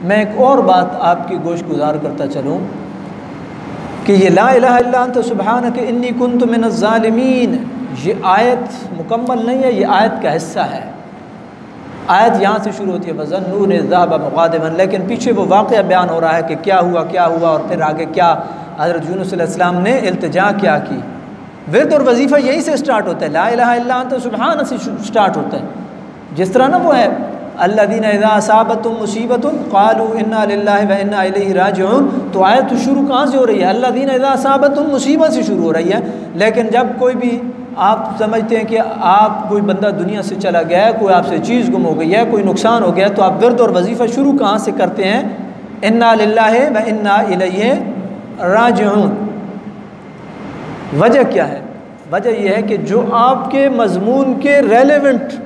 میں ایک اور بات آپ کی گوش گزار کرتا چلوں کہ یہ لا الہ الا انت سبحانک انی کنت من الظالمین، یہ آیت مکمل نہیں ہے، یہ آیت کا حصہ ہے۔ آیت یہاں سے شروع ہوتی ہے وَظَنُّونِ ذَهَبَ مُغَاضِبًا، لیکن پیچھے وہ واقعہ بیان ہو رہا ہے کہ کیا ہوا اور پھر آگے کیا حضرت یونس علیہ السلام نے التجا کیا کی۔ ورد اور وظیفہ یہیں سے سٹارٹ ہوتا ہے، لا الہ الا انت سبحانہ سے سٹارٹ ہوتا ہے۔ جس طرح نا وہ ہے الذین اذا اصابتهم مصیبۃ قالوا انا للہ و انا الیہ راجعون، تو آیت شروع کہاں سے ہو رہی ہے؟ الذین اذا اصابتهم مصیبت سے شروع ہو رہی ہے۔ لیکن جب کوئی بھی آپ سمجھتے ہیں کہ آپ کوئی بندہ دنیا سے چلا گیا ہے، کوئی آپ سے چیز گم ہو گئی ہے، کوئی نقصان ہو گیا، تو آپ ورد اور وظیفہ شروع کہاں سے کرتے ہیں؟ انا للہ و انا الیہ راجعون۔ وجہ کیا ہے؟ وجہ یہ ہے کہ جو آپ کے مضمون کے ریلیونٹ،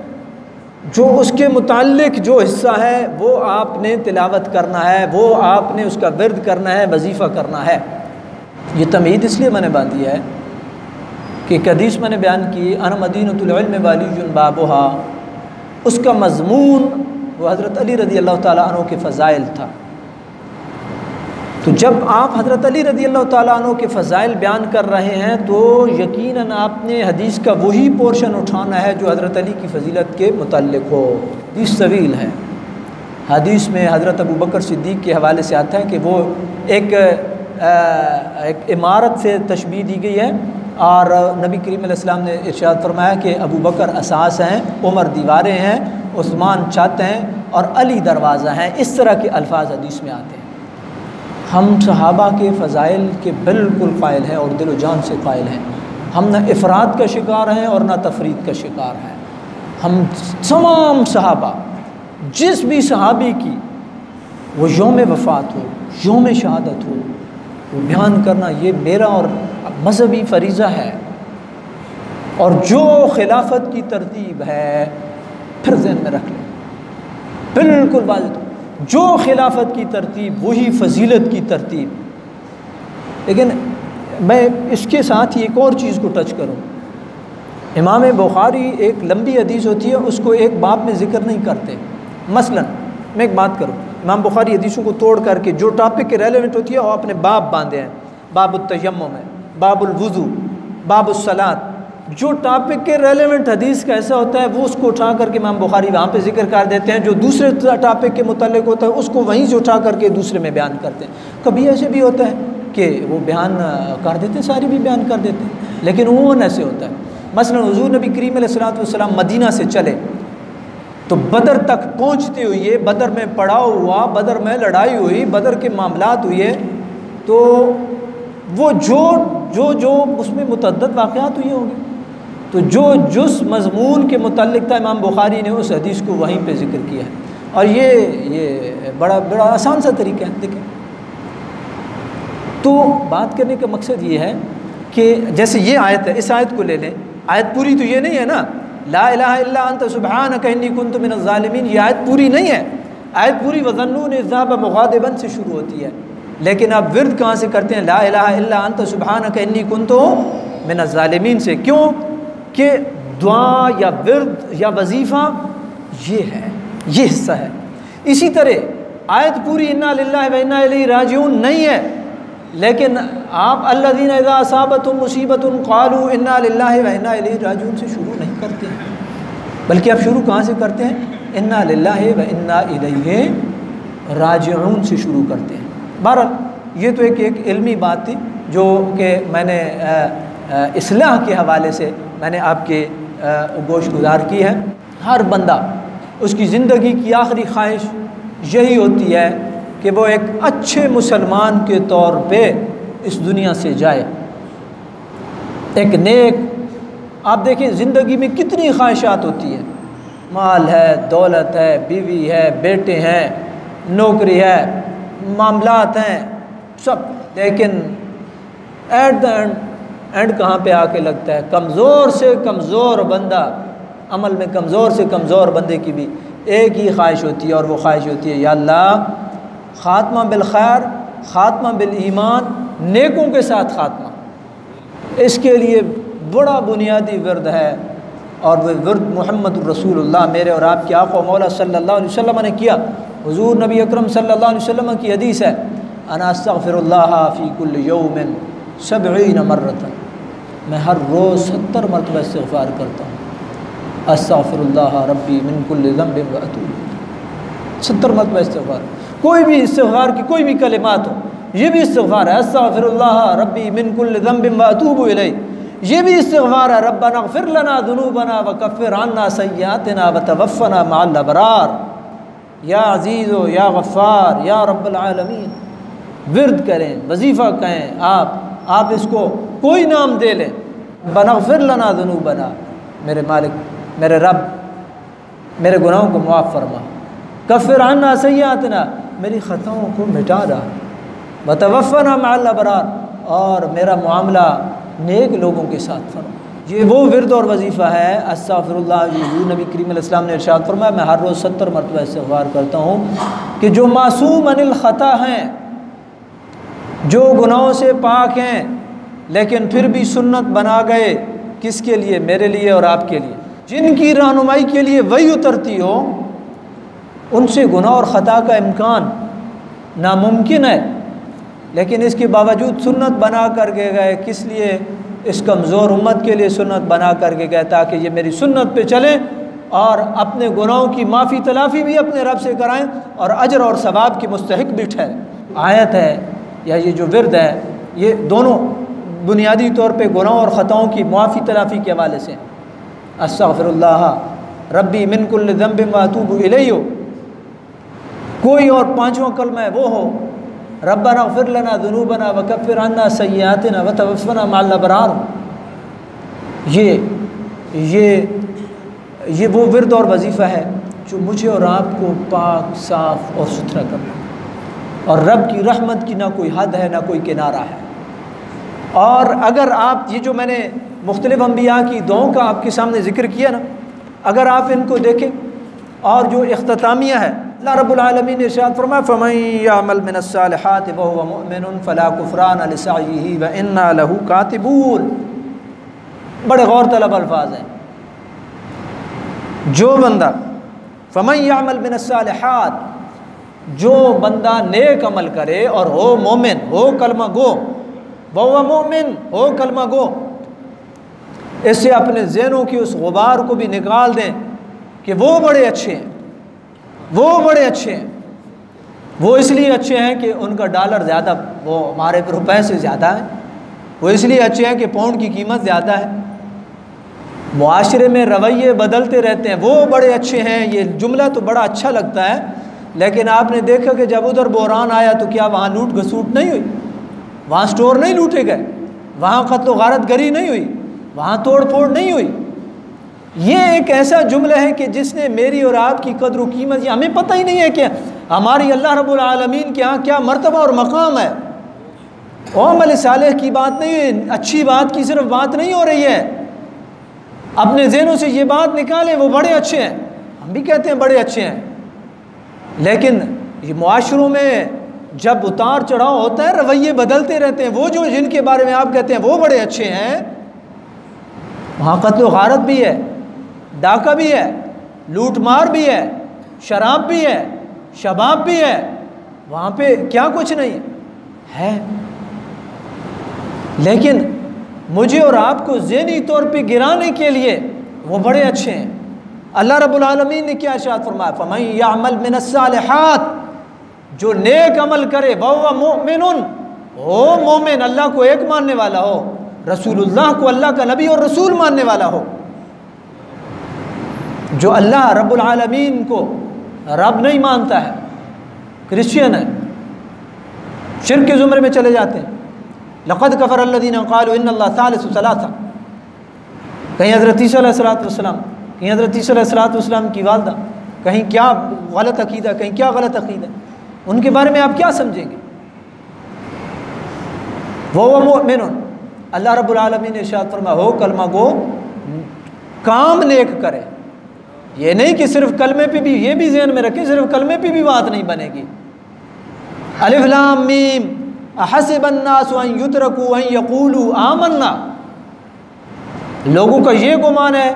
جو اس کے متعلق جو حصہ ہے وہ آپ نے تلاوت کرنا ہے، وہ آپ نے اس کا ورد کرنا ہے، وظیفہ کرنا ہے۔ یہ تمہید اس لیے میں نے باندھی ہے کہ ایک حدیث میں نے بیان کی انا مدینۃ العلم وعلی بابھا، اس کا مضمون وہ حضرت علی رضی اللہ تعالیٰ عنہ کے فضائل تھا۔ تو جب آپ حضرت علی رضی اللہ تعالیٰ عنہ کے فضائل بیان کر رہے ہیں تو یقیناً آپ نے حدیث کا وہی پورشن اٹھانا ہے جو حضرت علی کی فضیلت کے متعلق ہو۔ حدیث طویل ہے، حدیث میں حضرت ابو بکر صدیق کے حوالے سے آتا ہے کہ وہ ایک عمارت سے تشبیہ دی گئی ہے، اور نبی کریم علیہ السلام نے ارشاد فرمایا کہ ابو بکر اساس ہیں، عمر دیواریں ہیں، عثمان چھت ہیں اور علی دروازہ ہیں۔ اس طرح کے الفاظ حدیث میں آتے ہیں۔ ہم صحابہ کے فضائل کے بالکل قائل ہیں اور دل و جان سے قائل ہیں۔ ہم نہ افراد کا شکار ہیں اور نہ تفرید کا شکار ہیں۔ ہم تمام صحابہ، جس بھی صحابی کی وہ یوم وفات ہو، یوم شہادت ہو، وہ بیان کرنا یہ میرا اور مذہبی فریضہ ہے۔ اور جو خلافت کی ترتیب ہے پھر ذہن میں رکھ لیں، بالکل واضح، جو خلافت کی ترتیب وہی فضیلت کی ترتیب۔ لیکن میں اس کے ساتھ ہی ایک اور چیز کو ٹچ کروں۔ امام بخاری ایک لمبی حدیث ہوتی ہے، اس کو ایک باب میں ذکر نہیں کرتے۔ مثلا میں ایک بات کروں، امام بخاری حدیثوں کو توڑ کر کے جو ٹاپک کے ریلیونٹ ہوتی ہے وہ اپنے باب باندھے ہیں۔ باب التیمم ہے، باب الوضو، باب الصلاۃ، جو ٹاپک کے ریلیونٹ حدیث کا ایسا ہوتا ہے وہ اس کو اٹھا کر کے امام بخاری وہاں پہ ذکر کر دیتے ہیں، جو دوسرے ٹاپک کے متعلق ہوتا ہے اس کو وہیں سے اٹھا کر کے دوسرے میں بیان کرتے ہیں۔ کبھی ایسے بھی ہوتا ہے کہ وہ بیان کر دیتے ہیں، ساری بھی بیان کر دیتے ہیں، لیکن عموماً ایسے ہوتا ہے۔ مثلا حضور نبی کریم علیہ السلام مدینہ سے چلے تو بدر تک پہنچتے ہوئے، بدر میں پڑاؤ ہوا، بدر میں لڑائی ہوئی، بدر کے معاملات ہوئے، تو وہ جو اس میں متعدد واقعات ہوئے ہوں گے، تو جو جس مضمون کے متعلق تھا امام بخاری نے اس حدیث کو وہیں پہ ذکر کیا ہے۔ اور یہ بڑا آسان سا طریقہ ہے۔ دیکھیں، تو بات کرنے کا مقصد یہ ہے کہ جیسے یہ آیت ہے، اس آیت کو لے لیں، آیت پوری تو یہ نہیں ہے نا، لا الہ الا انت سبحانک انی کنت من الظالمین، یہ آیت پوری نہیں ہے۔ آیت پوری وَظَنُّونِ الذَّهَبَ مُغَاضِبًا سے شروع ہوتی ہے، لیکن آپ ورد کہاں سے کرتے ہیں؟ لا الہ الا انت سبحانک انی کنت من الظالمین سے۔ کیوں؟ کہ دعا یا ورد یا وظیفہ یہ ہے، یہ حصہ ہے۔ اسی طرح آیت پوری انا للہ و انا الیہ راجعون نہیں ہے، لیکن آپ الذین اذا اصابتهم مصیبۃ قالوا انا للہ و انا الیہ راجعون سے شروع نہیں کرتے ہیں، بلکہ آپ شروع کہاں سے کرتے ہیں؟ انا للہ و انا الیہ راجعون سے شروع کرتے ہیں۔ بہرحال یہ تو ایک علمی بات تھی جو کہ میں نے اصلاح کے حوالے سے میں نے آپ کے گوش گزار کی ہے۔ ہر بندہ اس کی زندگی کی آخری خواہش یہی ہوتی ہے کہ وہ ایک اچھے مسلمان کے طور پہ اس دنیا سے جائے، ایک نیک۔ آپ دیکھیں زندگی میں کتنی خواہشات ہوتی ہیں، مال ہے، دولت ہے، بیوی ہے، بیٹے ہیں، نوکری ہے، معاملات ہیں، سب، لیکن ایٹ دا اینڈ کہاں پہ آ کے لگتا ہے؟ کمزور سے کمزور بندہ، عمل میں کمزور سے کمزور بندے کی بھی ایک ہی خواہش ہوتی ہے، اور وہ خواہش ہوتی ہے یا اللہ خاتمہ بالخیر، خاتمہ بالایمان، نیکوں کے ساتھ خاتمہ۔ اس کے لیے بڑا بنیادی ورد ہے، اور وہ ورد محمد الرسول اللہ میرے اور آپ کے آقا و مولا صلی اللہ علیہ وسلم نے کیا، حضور نبی اکرم صلی اللہ علیہ وسلم کی حدیث ہے، انا استغفر اللہ فی کل یوم 70 مرۃ، میں ہر روز 70 مرتبہ استغفار کرتا ہوں، استغفر اللہ ربی من کل ذنب واتوب الیہ، 70 مرتبہ استغفار۔ کوئی بھی استغفار کی کوئی بھی کلمات ہو، یہ بھی استغفار ہے، استغفر اللہ ربی من کل ذنب واتوب الیہ، یہ بھی استغفار ہے، ربنا اغفر لنا ذنوبنا وکفر عنا سیئاتنا وتوفنا مع الابرار، یا عزیز و یا غفار یا رب العالمین۔ ورد کریں، وظیفہ کہیں، آپ اس کو کوئی نام دے لیں، ربنا اغفر لنا ذنوبنا، میرے مالک، میرے رب میرے گناہوں کو معاف فرما، کفر عنا سیئاتنا، میری خطاؤں کو مٹا رہا، وتوفنا مع الابرار، اور میرا معاملہ نیک لوگوں کے ساتھ فرما۔ یہ وہ ورد اور وظیفہ ہے استغفر اللہ، حضور نبی کریم علیہ السلام نے ارشاد فرمایا میں ہر روز 70 مرتبہ استغفار کرتا ہوں، کہ جو معصوم عن الخطا ہیں، جو گناہوں سے پاک ہیں، لیکن پھر بھی سنت بنا گئے، کس کے لیے؟ میرے لیے اور آپ کے لیے، جن کی رہنمائی کے لیے وہی اترتی ہو، ان سے گناہ اور خطا کا امکان ناممکن ہے، لیکن اس کے باوجود سنت بنا کر کے گئے، کس لیے؟ اس کمزور امت کے لیے سنت بنا کر کے گئے، تاکہ یہ میری سنت پہ چلیں اور اپنے گناہوں کی معافی تلافی بھی اپنے رب سے کرائیں اور اجر اور ثواب کی مستحق بھی ٹھہریں۔ آیت ہے یا یہ جو ورد ہے، یہ دونوں بنیادی طور پہ گناہوں اور خطاؤں کی معافی تلافی کے حوالے سے، استغفر اللہ ربی من کل ذنب واتوب الیہ، کوئی اور پانچواں کلمہ ہے وہ ہو، ربنا اغفر لنا ذنوبنا وکفر عنا سیئاتنا وتوفنا مع الابرار۔ یہ وہ ورد اور وظیفہ ہے جو مجھے اور آپ کو پاک، صاف اور ستھرا کرنا، اور رب کی رحمت کی نہ کوئی حد ہے نہ کوئی کنارہ ہے۔ اور اگر آپ یہ جو میں نے مختلف انبیاء کی دعاؤں کا آپ کے سامنے ذکر کیا نا، اگر آپ ان کو دیکھیں، اور جو اختتامیہ ہے، اللہ رب العالمین نے ارشاد فرمایا فَمَن يَعْمَلْ مِنَ الصَّالِحَاتِ وَهُوَ مُؤْمِنٌ فَلَا كُفْرَانَ لِسَعْيِهِ وَإِنَّا لَهُ كَاتِبُونَ۔ بڑے غور طلب الفاظ ہیں۔ جو بندہ فَمَن يَعْمَلْ مِنَ الصَّالِحَاتِ، جو بندہ نیک عمل کرے اور ہو مومن، ہو کلمہ گو، وَهُوَ مُؤْمِن، ہو کلمہ گو، اس سے اپنے ذہنوں کی اس غبار کو بھی نکال دیں کہ وہ بڑے اچھے ہیں، وہ بڑے اچھے ہیں، وہ اس لیے اچھے ہیں کہ ان کا ڈالر زیادہ، وہ ہمارے روپے سے زیادہ ہے، وہ اس لیے اچھے ہیں کہ پاؤنڈ کی قیمت زیادہ ہے، معاشرے میں رویے بدلتے رہتے ہیں، وہ بڑے اچھے ہیں۔ یہ جملہ تو بڑا اچھا لگتا ہے، لیکن آپ نے دیکھا کہ جب ادھر بحران آیا تو کیا وہاں لوٹ گھسوٹ نہیں ہوئی؟ وہاں سٹور نہیں لوٹے گئے، وہاں قتل و غارت گری نہیں ہوئی، وہاں توڑ پھوڑ نہیں ہوئی۔ یہ ایک ایسا جملہ ہے کہ جس نے میری اور آپ کی قدر و قیمت، یہ ہمیں پتہ ہی نہیں ہے کہ ہماری اللہ رب العالمین کے ہاں کیا مرتبہ اور مقام ہے۔ عمل صالح کی بات نہیں ہے، اچھی بات کی صرف بات نہیں ہو رہی ہے، اپنے ذہنوں سے یہ بات نکالیں وہ بڑے اچھے ہیں، ہم بھی کہتے ہیں بڑے اچھے ہیں، لیکن یہ معاشروں میں جب اتار چڑھاؤ ہوتا ہے رویے بدلتے رہتے ہیں۔ وہ جو جن کے بارے میں آپ کہتے ہیں وہ بڑے اچھے ہیں، وہاں قتل و غارت بھی ہے، ڈاکہ بھی ہے، لوٹ مار بھی ہے، شراب بھی ہے، شباب بھی ہے، وہاں پہ کیا کچھ نہیں ہے، لیکن مجھے اور آپ کو ذہنی طور پہ گرانے کے لیے وہ بڑے اچھے ہیں۔ اللہ رب العالمین نے کیا ارشاد فرمایا فَمَن يَعْمَلْ مِنَ الصَّالِحَاتِ، جو نیک عمل کرے وَهُوَ مُؤْمِنٌ، ہو مومن، اللہ کو ایک ماننے والا ہو، رسول اللہ کو اللہ کا نبی اور رسول ماننے والا ہو، جو اللہ رب العالمین کو رب نہیں مانتا ہے، کرسچین ہے، شرک کے زمرے میں چلے جاتے ہیں۔ لقد کفر الذین قالوا ان اللہ ثالث ثلاثہ، کہیں حضرت عیسیٰ علیہ السلام، کہیں حضرت عیسیٰ علیہ السلام کی والدہ، کہیں کیا غلط عقیدہ، کہیں کیا غلط عقیدہ، ان کے بارے میں آپ کیا سمجھیں گے؟ وَهُوَ مُؤْمِنٌ، اللہ رب العالمین نے ارشاد فرمایا ہو کلمہ گو، کام نیک کرے۔ یہ نہیں کہ صرف کلمے پہ بھی، یہ بھی ذہن میں رکھیں صرف کلمے پہ بھی بات نہیں بنے گی۔ الف لام میم احسب الناس ان یترکوا ان یقولوا آمنا، لوگوں کا یہ گمان ہے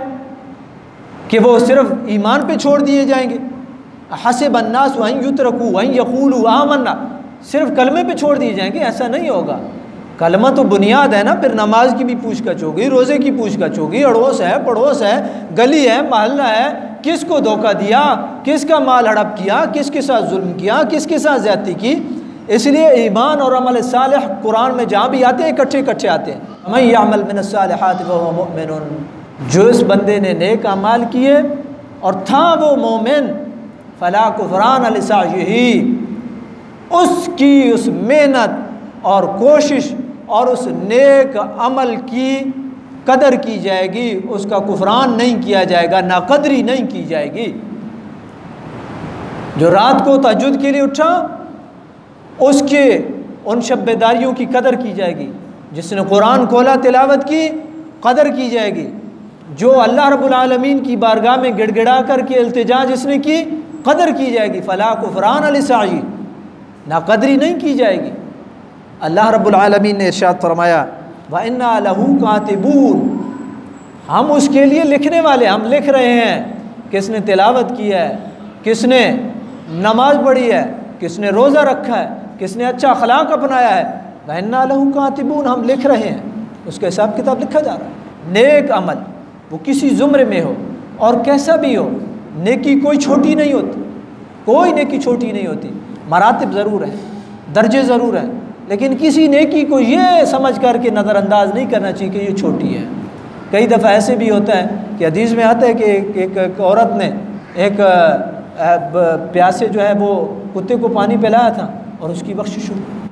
کہ وہ صرف ایمان پہ چھوڑ دیے جائیں گے، حسب الناس ان یترکوا ان یقولوا آمنا، صرف کلمے پہ چھوڑ دیے جائیں گے، ایسا نہیں ہوگا۔ کلمہ تو بنیاد ہے نا، پھر نماز کی بھی پوچھ گچھ ہوگی، روزے کی پوچھ گچھ ہوگی، اڑوس ہے، پڑوس ہے، گلی ہے، محلہ ہے، کس کو دھوکہ دیا، کس کا مال ہڑپ کیا، کس کے ساتھ ظلم کیا، کس کے ساتھ زیادتی کی۔ اس لیے ایمان اور عمل صالح قرآن میں جہاں بھی آتے ہیں اکٹھے اکٹھے آتے ہیں۔ من یعمل من الصالحات وهو مؤمن، جو اس بندے نے نیک اعمال کیے اور تھا وہ مومن، فلا کفران لسعیہ، اس کی اس محنت اور کوشش اور اس نیک عمل کی قدر کی جائے گی، اس کا کفران نہیں کیا جائے گا، ناقدری نہیں کی جائے گی۔ جو رات کو تہجد کے لیے اٹھا، اس کے ان شب بیداریوں کی قدر کی جائے گی، جس نے قرآن کھولا تلاوت کی قدر کی جائے گی، جو اللہ رب العالمین کی بارگاہ میں گڑ گڑا کر کے التجا جس نے کی قدر کی جائے گی۔ فلا کفران لسعی، ناقدری نہیں کی جائے گی۔ اللہ رب العالمین نے ارشاد فرمایا وَإِنَّا لَهُ كَاتِبُونَ، ہم اس کے لیے لکھنے والے، ہم لکھ رہے ہیں۔ کس نے تلاوت کی ہے، کس نے نماز پڑھی ہے، کس نے روزہ رکھا ہے، کس نے اچھا اخلاق اپنایا ہے، وَإِنَّا لَهُ كَاتِبُونَ، ہم لکھ رہے ہیں، اس کا حساب کتاب لکھا جا رہا ہے۔ نیک عمل وہ کسی زمرے میں ہو اور کیسا بھی ہو، نیکی کوئی چھوٹی نہیں ہوتی، کوئی نیکی چھوٹی نہیں ہوتی۔ مراتب ضرور ہیں، درجے ضرور ہیں، لیکن کسی نیکی کو یہ سمجھ کر کے نظر انداز نہیں کرنا چاہیے کہ یہ چھوٹی ہے۔ کئی دفعہ ایسے بھی ہوتا ہے کہ حدیث میں آتا ہے کہ ایک عورت نے ایک پیاسے جو ہے وہ کتے کو پانی پلایا تھا اور اس کی بخشش ہوئی۔